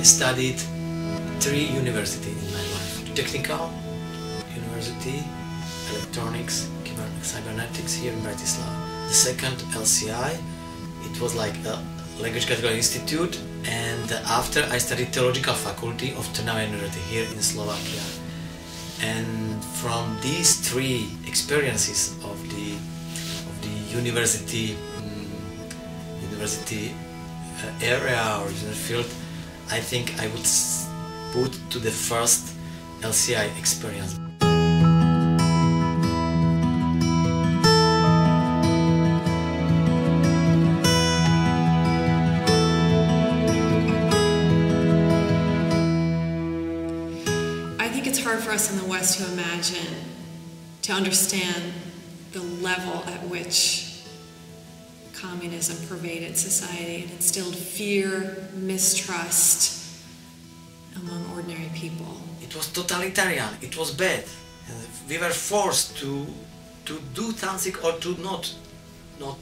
studied 3 universities in my life. Technical University, Electronics, Cybernetics here in Bratislava. The second, LCI, it was like a Language Category Institute, and after I studied Theological Faculty of Trnava University here in Slovakia. And from these 3 experiences of the university area or field, I think I would put to the first LCI experience. I think it's hard for us in the West to imagine, to understand the level at which communism pervaded society and instilled fear, mistrust among ordinary people. It was totalitarian, it was bad. We were forced to do something or to not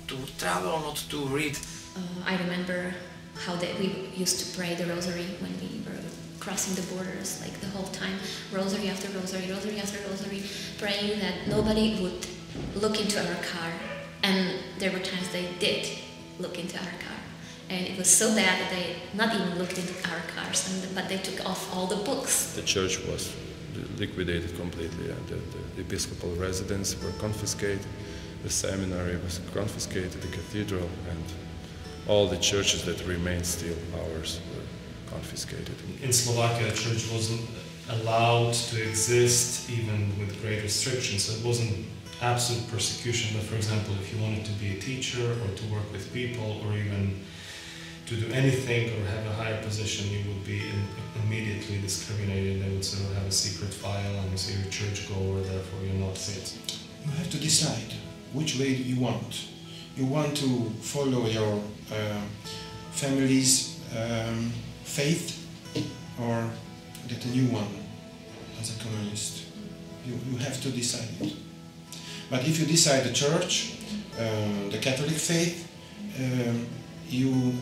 to travel, not to read. I remember how we used to pray the rosary when we were crossing the borders, like the whole time, rosary after rosary, rosary after rosary, praying that nobody would look into our car. And there were times they did look into our car. And it was so bad that they not even looked into our cars, but they took off all the books. The church was liquidated completely, and the episcopal residence were confiscated, the seminary was confiscated, the cathedral, and all the churches that remained still ours were confiscated. In Slovakia, the church wasn't allowed to exist even with great restrictions. So it wasn't absolute persecution, but for example, if you wanted to be a teacher or to work with people or even to do anything or have a higher position, you would be immediately discriminated. They would sort of have a secret file and say you're a churchgoer, therefore you're not fit. You have to decide which way you want. You want to follow your family's faith or get a new one as a communist. You have to decide it. But if you decide the church, the Catholic faith, you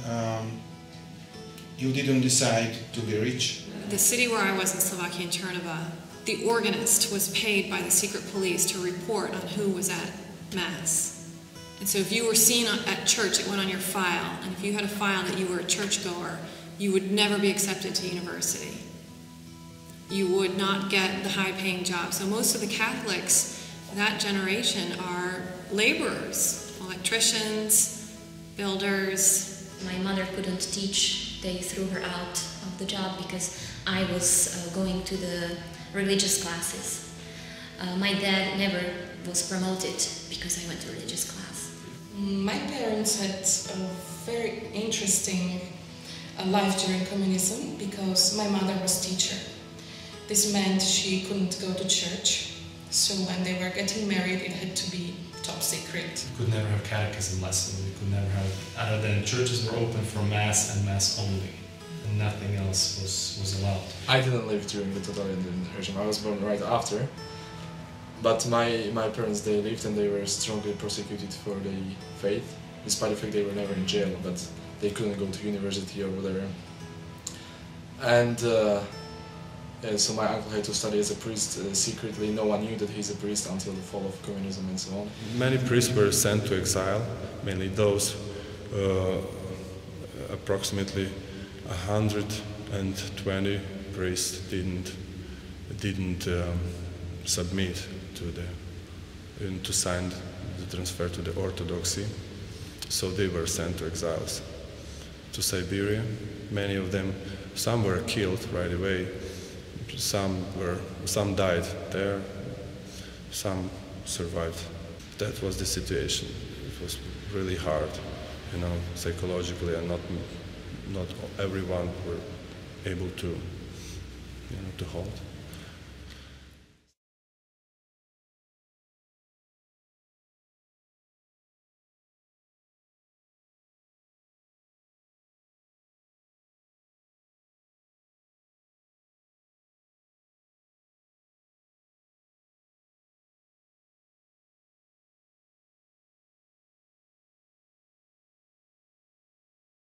didn't decide to be rich. The city where I was in Slovakia, in Trnava, the organist was paid by the secret police to report on who was at Mass. And so if you were seen at church, it went on your file. And if you had a file that you were a churchgoer, you would never be accepted to university. You would not get the high-paying job. So most of the Catholics that generation are laborers, electricians, builders. My mother couldn't teach. They threw her out of the job because I was going to the religious classes. My dad never was promoted because I went to religious class. My parents had a very interesting life during communism because my mother was teacher. This meant she couldn't go to church. So when they were getting married, it had to be top secret. You could never have catechism lessons. You could never have, other than churches were open for Mass and Mass only, and nothing else was allowed. I didn't live during the totalitarian regime. I was born right after. But my parents, they lived and they were strongly persecuted for their faith, despite the fact they were never in jail, but they couldn't go to university or whatever. And so my uncle had to study as a priest secretly. No one knew that he's a priest until the fall of communism and so on. Many priests were sent to exile, mainly those, approximately 120 priests didn't submit to sign the transfer to the Orthodoxy, so they were sent to exiles to Siberia. Many of them, some were killed right away. Some died there, some survived. That was the situation. It was really hard, psychologically, and not everyone were able to hold.